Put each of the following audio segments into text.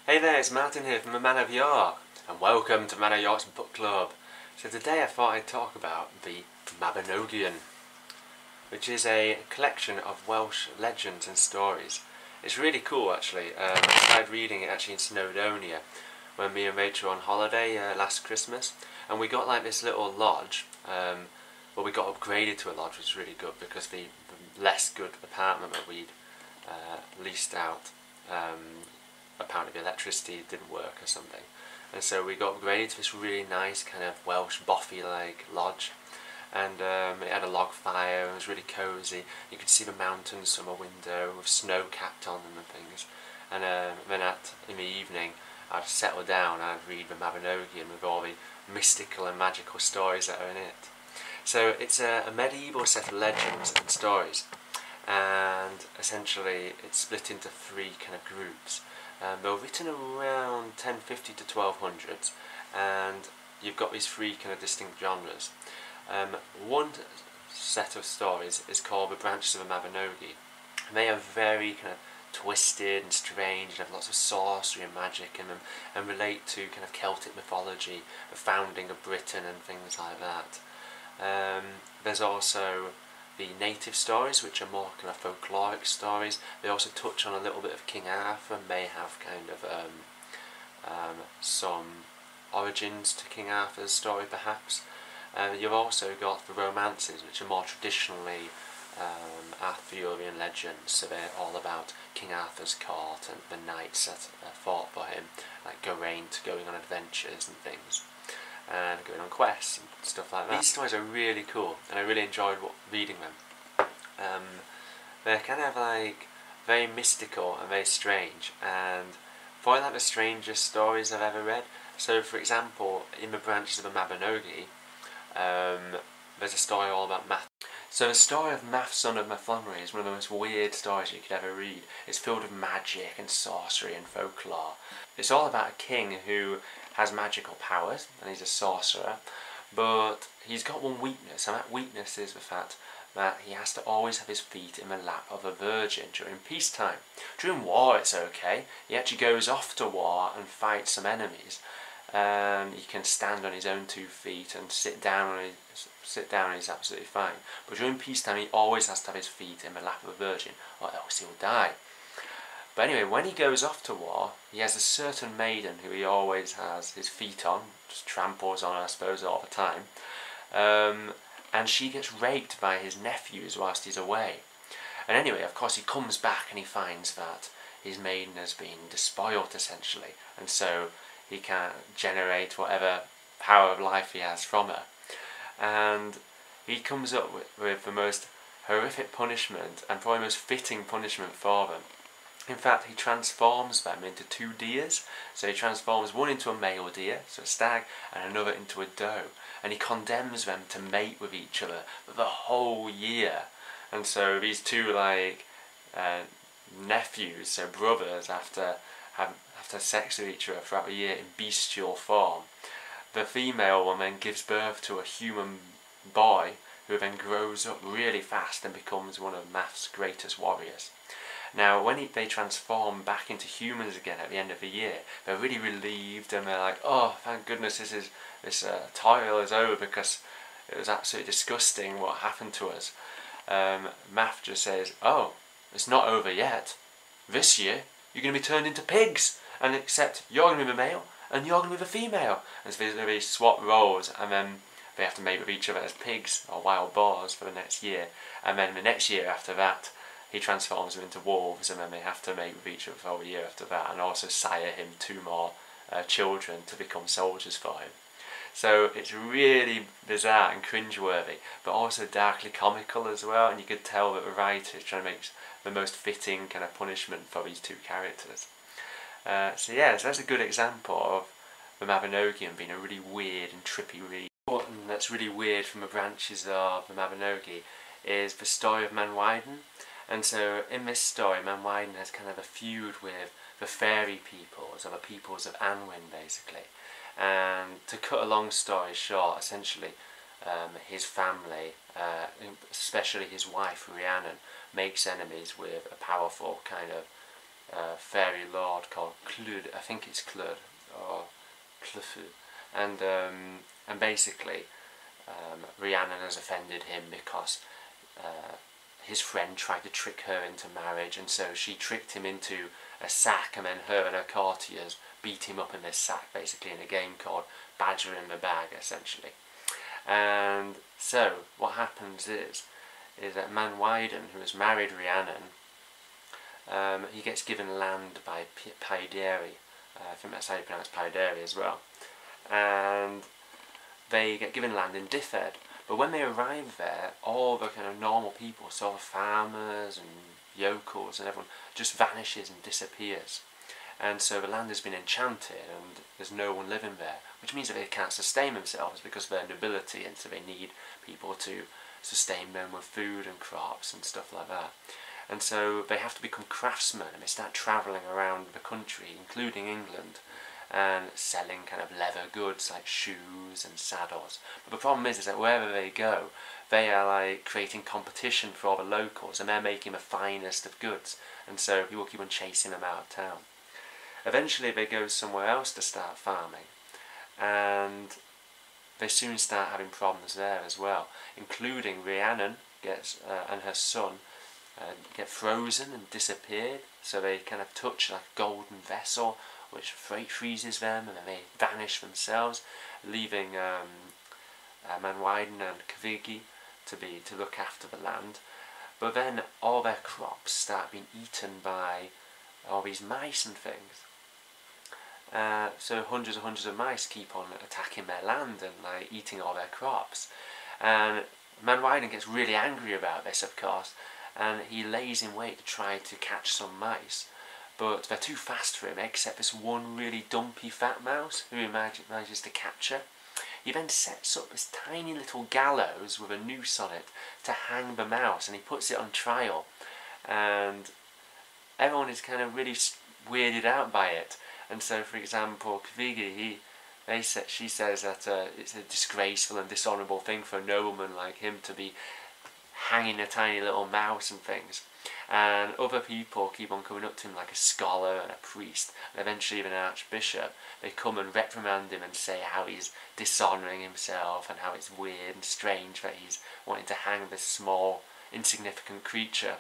Hey there, it's Martin here from the Man of Yorke, and welcome to Man of Yorke's Book Club. So today I thought I'd talk about the Mabinogion, which is a collection of Welsh legends and stories. It's really cool actually. I started reading it actually in Snowdonia when me and Rachel were on holiday last Christmas, and we got like this little lodge. Well, we got upgraded to a lodge, which was really good because the less good apartment that we'd leased out, apparently the electricity didn't work or something, and so we got upgraded to this really nice kind of Welsh bothy like lodge, and it had a log fire and it was really cosy. You could see the mountains from a window with snow capped on them and things, and then in the evening I'd settle down and I'd read the Mabinogion with all the mystical and magical stories that are in it. So it's a medieval set of legends and stories, and essentially it's split into three kind of groups. They were written around 1050 to 1200s, and you've got these three kind of distinct genres. One set of stories is called the Branches of the Mabinogi, and they are very kind of twisted and strange and have lots of sorcery and magic in them, and relate to kind of Celtic mythology, the founding of Britain and things like that. There's also the native stories, which are more kind of folkloric stories. They also touch on a little bit of King Arthur, and may have kind of some origins to King Arthur's story perhaps. You've also got the romances, which are more traditionally Arthurian legends, so they're all about King Arthur's court and the knights that fought for him, like Geraint going on adventures and things, and going on quests and stuff like that. These stories are really cool, and I really enjoyed reading them. They're kind of like very mystical and very strange, and probably like the strangest stories I've ever read. So for example, in the Branches of the Mabinogi, there's a story all about math. So the story of Math, son of Montgomery, is one of the most weird stories you could ever read. It's filled with magic and sorcery and folklore. It's all about a king who has magical powers, and he's a sorcerer, but he's got one weakness, and that weakness is the fact that he has to always have his feet in the lap of a virgin during peacetime. During war it's okay. He actually goes off to war and fights some enemies. He can stand on his own 2 feet and sit down and he's absolutely fine. But during peacetime he always has to have his feet in the lap of a virgin, or else he'll die. But anyway, when he goes off to war, he has a certain maiden who he always has his feet on, just tramples on, I suppose, all the time. And she gets raped by his nephews whilst he's away. And anyway, of course, he comes back and he finds that his maiden has been despoiled, essentially, and so he can't generate whatever power of life he has from her. And he comes up with the most horrific punishment, and probably most fitting punishment for them. In fact, he transforms them into 2 deers. So he transforms one into a male deer, so a stag, and another into a doe. And he condemns them to mate with each other for the whole year. And so these two nephews, so brothers, have to have sex with each other throughout the year in bestial form. The female one then gives birth to a human boy who then grows up really fast and becomes one of Math's greatest warriors. Now, when they transform back into humans again at the end of the year, they're really relieved, and they're like, "Oh, thank goodness this toil is over, because it was absolutely disgusting what happened to us." Math just says, "Oh, it's not over yet. This year you're going to be turned into pigs, and except you're going to be the male and you're going to be the female." And so they swap roles, and then they have to mate with each other as pigs or wild boars for the next year, and then the next year after that he transforms them into wolves, and then they have to mate with each other for a year after that, and also sire him 2 more children to become soldiers for him. So it's really bizarre and cringeworthy, but also darkly comical as well, and you could tell that the writer is trying to make the most fitting kind of punishment for these 2 characters. So that's a good example of the Mabinogion being a really weird and trippy read. What that's really weird from the Branches of the Mabinogi is the story of Manwyden. And so in this story, Manwyden has kind of a feud with the fairy peoples, or the peoples of Anwen, basically. And to cut a long story short, essentially, his family, especially his wife Rhiannon, makes enemies with a powerful kind of fairy lord called Clud, I think it's Clud, or Clufu, and basically Rhiannon has offended him because his friend tried to trick her into marriage, and so she tricked him into a sack, and then her and her courtiers beat him up in this sack, basically in a game called Badger in the Bag, essentially. And so what happens is that Manwyden, who has married Rhiannon, he gets given land by Paideri. I think that's how you pronounce Paideri as well. And they get given land in Dyfed. But when they arrive there, all the kind of normal people, sort of farmers and yokels and everyone, just vanishes and disappears. And so the land has been enchanted and there's no one living there, which means that they can't sustain themselves because of their nobility, and so they need people to sustain them with food and crops and stuff like that. And so they have to become craftsmen, and they start travelling around the country, including England, and selling kind of leather goods like shoes and saddles. But the problem is that wherever they go, they are like creating competition for all the locals, and they're making the finest of goods, and so people keep on chasing them out of town. Eventually they go somewhere else to start farming, and they soon start having problems there as well, including Rhiannon and her son get frozen and disappeared, so they kind of touch like a golden vessel which freezes them, and then they vanish themselves, leaving Manwyden and Cavigi to look after the land. But then all their crops start being eaten by all these mice and things. So hundreds of mice keep on attacking their land and like eating all their crops. And Manwyden gets really angry about this, of course, and he lays in wait to try to catch some mice. But they're too fast for him, except this one really dumpy fat mouse who he manages to capture. He then sets up this tiny little gallows with a noose on it to hang the mouse, and he puts it on trial. And everyone is kind of really weirded out by it. And so, for example, Cavigi, she says that it's a disgraceful and dishonourable thing for a nobleman like him to be hanging a tiny little mouse and things. And other people keep on coming up to him, like a scholar and a priest, and eventually even an archbishop. They come and reprimand him and say how he's dishonouring himself and how it's weird and strange that he's wanting to hang this small, insignificant creature.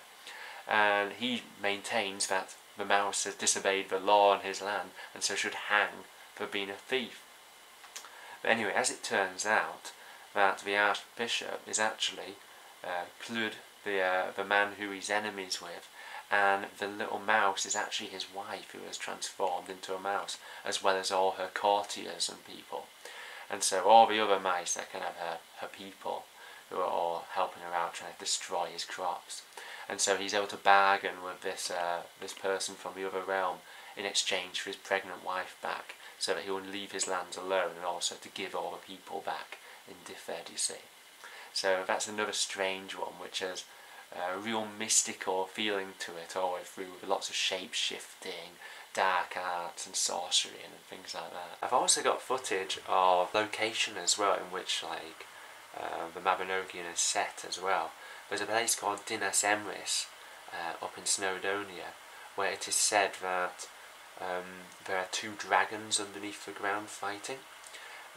And he maintains that the mouse has disobeyed the law on his land and so should hang for being a thief. But anyway, as it turns out, that the archbishop is actually Clud, the man who he's enemies with, and the little mouse is actually his wife, who has transformed into a mouse, as well as all her courtiers and people. And so all the other mice are kind of her people, who are all helping her out, trying to destroy his crops. And so he's able to bargain with this person from the other realm in exchange for his pregnant wife back, so that he will leave his lands alone, and also to give all the people back in Dyfed, you see. So that's another strange one, which has a real mystical feeling to it all the way through, with lots of shape-shifting, dark arts and sorcery and things like that. I've also got footage of location as well, in which like the Mabinogion is set as well. There's a place called Dinas Emrys up in Snowdonia, where it is said that there are two dragons underneath the ground fighting.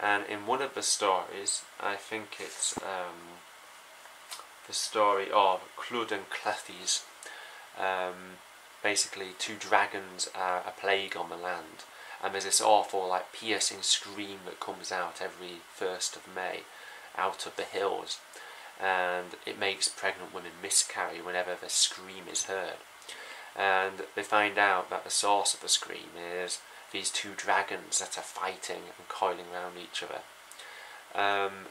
And in one of the stories, I think it's the story of Clud and Clethes, basically two dragons are a plague on the land, and there's this awful like piercing scream that comes out every 1st of May out of the hills, and it makes pregnant women miscarry whenever the scream is heard. And they find out that the source of the scream is these two dragons that are fighting and coiling around each other.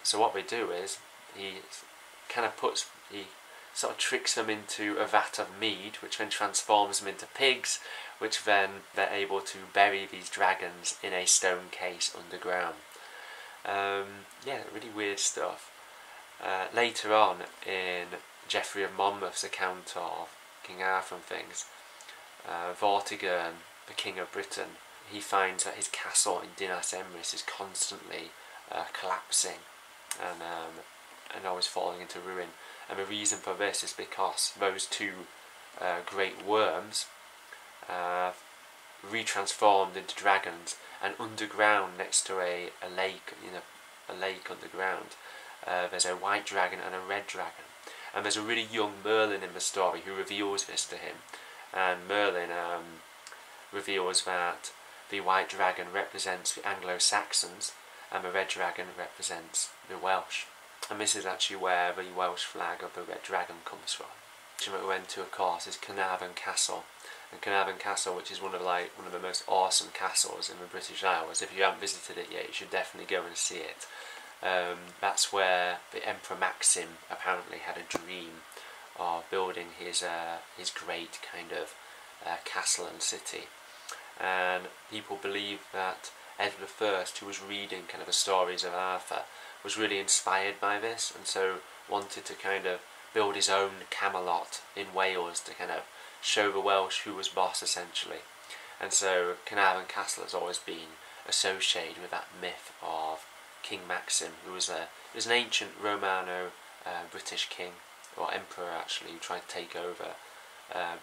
So what they do is he sort of tricks them into a vat of mead, which then transforms them into pigs, which then they're able to bury these dragons in a stone case underground. Yeah, really weird stuff. Later on in Geoffrey of Monmouth's account of King Arthur and things, Vortigern, the King of Britain, he finds that his castle in Dinas Emrys is constantly collapsing and always falling into ruin. And the reason for this is because those two great worms retransformed into dragons, and underground next to a lake, a lake underground, there's a white dragon and a red dragon. And there's a really young Merlin in the story who reveals this to him. And Merlin reveals that the white dragon represents the Anglo-Saxons and the red dragon represents the Welsh. And this is actually where the Welsh flag of the red dragon comes from. What we went to, of course, is Carnarvon Castle. And Carnarvon Castle, which is one of the most awesome castles in the British Isles. If you haven't visited it yet, you should definitely go and see it. That's where the Emperor Maxim apparently had a dream of building his great kind of castle and city. And people believe that Edward I, who was reading kind of the stories of Arthur, was really inspired by this, and so wanted to kind of build his own Camelot in Wales to kind of show the Welsh who was boss, essentially. And so Carnarvon Castle has always been associated with that myth of King Maxim, who was an ancient Romano-British king, or emperor actually, who tried to take over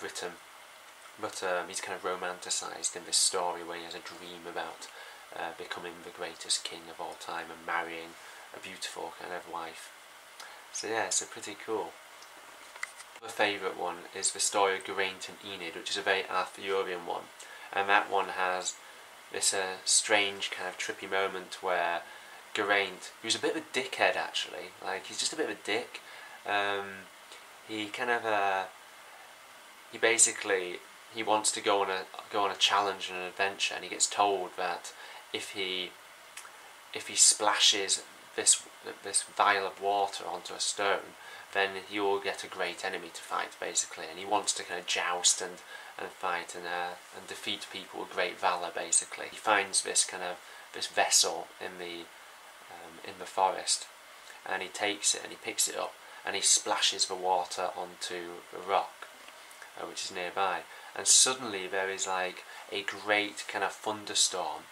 Britain. But he's kind of romanticised in this story where he has a dream about becoming the greatest king of all time and marrying a beautiful kind of wife. So yeah, so pretty cool. My favourite one is the story of Geraint and Enid, which is a very Arthurian one, and that one has this strange kind of trippy moment where Geraint, who's a bit of a dickhead actually, like he's just a bit of a dick. He kind of he wants to go on a challenge and an adventure, and he gets told that if he splashes this vial of water onto a stone, then he will get a great enemy to fight, basically. And he wants to kind of joust and fight and defeat people with great valour, basically. He finds this vessel in the forest, and he takes it and he picks it up and he splashes the water onto the rock, which is nearby. And suddenly there is like a great kind of thunderstorm,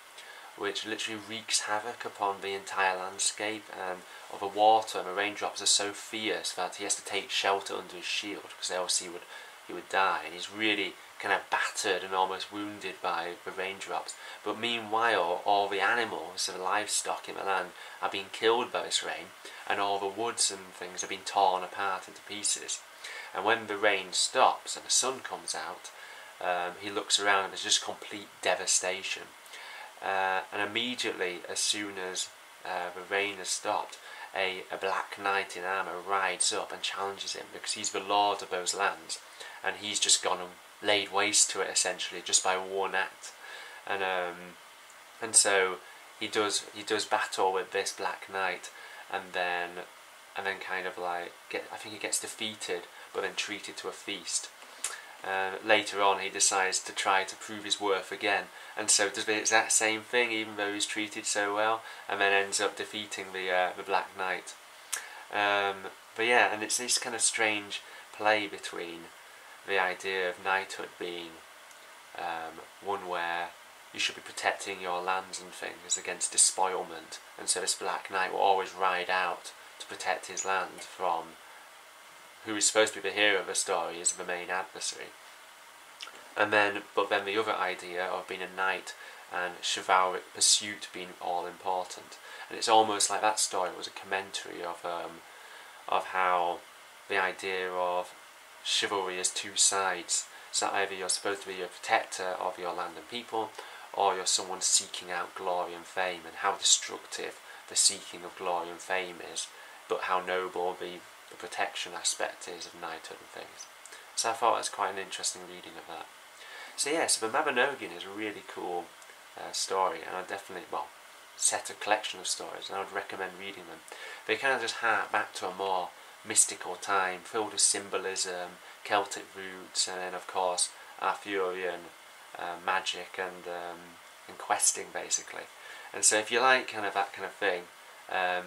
which literally wreaks havoc upon the entire landscape, and the water and the raindrops are so fierce that he has to take shelter under his shield, because else he would die, and he's really kind of battered and almost wounded by the raindrops. But meanwhile, all the animals, the livestock in the land, are being killed by this rain, and all the woods and things are being torn apart into pieces. And when the rain stops and the sun comes out, he looks around and there's just complete devastation. And immediately, as soon as the rain has stopped, a black knight in armour rides up and challenges him, because he's the lord of those lands, and he's just gone and laid waste to it essentially just by one act. And so he does battle with this black knight, and then kind of like I think he gets defeated, but then treated to a feast. Later on he decides to try to prove his worth again, and so does the exact same thing, even though he's treated so well, and then ends up defeating the Black Knight. But yeah, and it's this kind of strange play between the idea of knighthood being one where you should be protecting your lands and things against despoilment, and so this Black Knight will always ride out to protect his land from who is supposed to be the hero of the story, is the main adversary. But then the other idea of being a knight and chivalric pursuit being all important, and it's almost like that story was a commentary of how the idea of chivalry has two sides. So either you're supposed to be a protector of your land and people, or you're someone seeking out glory and fame, and how destructive the seeking of glory and fame is, but how noble the protection aspect is of knighthood and things. So I thought it was quite an interesting reading of that. So yeah, so the Mabinogion is a really cool story, and I definitely, set a collection of stories, and I would recommend reading them. They kind of just hark back to a more mystical time, filled with symbolism, Celtic roots, and then of course Arthurian magic and questing, basically. And so if you like kind of that kind of thing,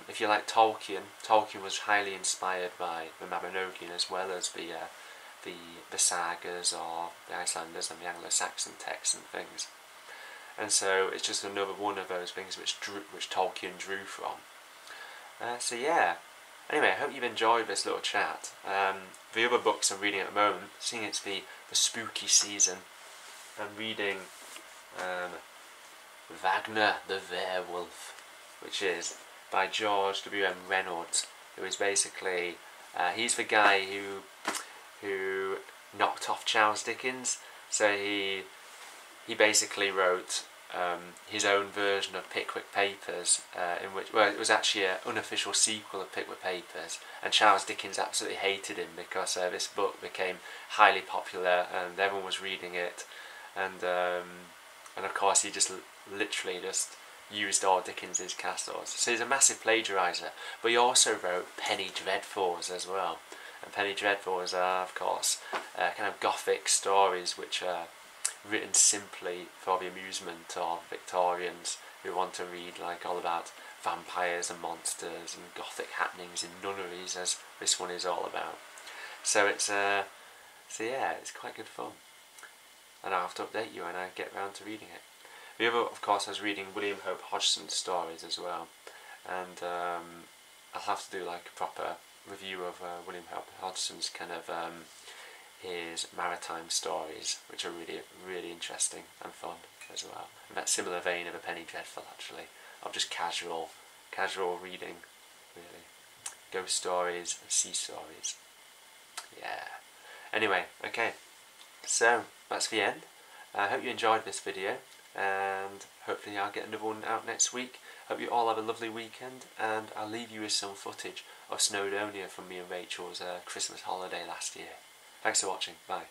if you like Tolkien was highly inspired by the Mabinogion, as well as the sagas or the Icelanders and the Anglo-Saxon texts and things. And so it's just another one of those things which Tolkien drew from. So yeah. Anyway, I hope you've enjoyed this little chat. The other books I'm reading at the moment, seeing it's the spooky season, I'm reading Wagner the Werewolf, which is by George W.M. Reynolds, who is basically he's the guy who knocked off Charles Dickens. So he basically wrote his own version of Pickwick Papers, in which, well, it was actually an unofficial sequel of Pickwick Papers, and Charles Dickens absolutely hated him because this book became highly popular and everyone was reading it, and of course he just literally just used all Dickens's castles. So he's a massive plagiariser, but he also wrote Penny Dreadfuls as well. And Penny Dreadfuls are, of course, kind of gothic stories which are written simply for the amusement of Victorians who want to read like all about vampires and monsters and gothic happenings in nunneries, as this one is all about. So it's yeah, it's quite good fun, and I'll have to update you when I get round to reading it. The other, of course, I was reading William Hope Hodgson's stories as well, and I'll have to do like a proper review of William Hope Hodgson's kind of his maritime stories, which are really, really interesting and fun as well. In that similar vein of A Penny Dreadful, actually, of just casual reading, really. Ghost stories and sea stories. Yeah. Anyway, okay. So, that's the end. I hope you enjoyed this video, and hopefully I'll get another one out next week. Hope you all have a lovely weekend, and I'll leave you with some footage of Snowdonia from me and Rachel's Christmas holiday last year. Thanks for watching. Bye.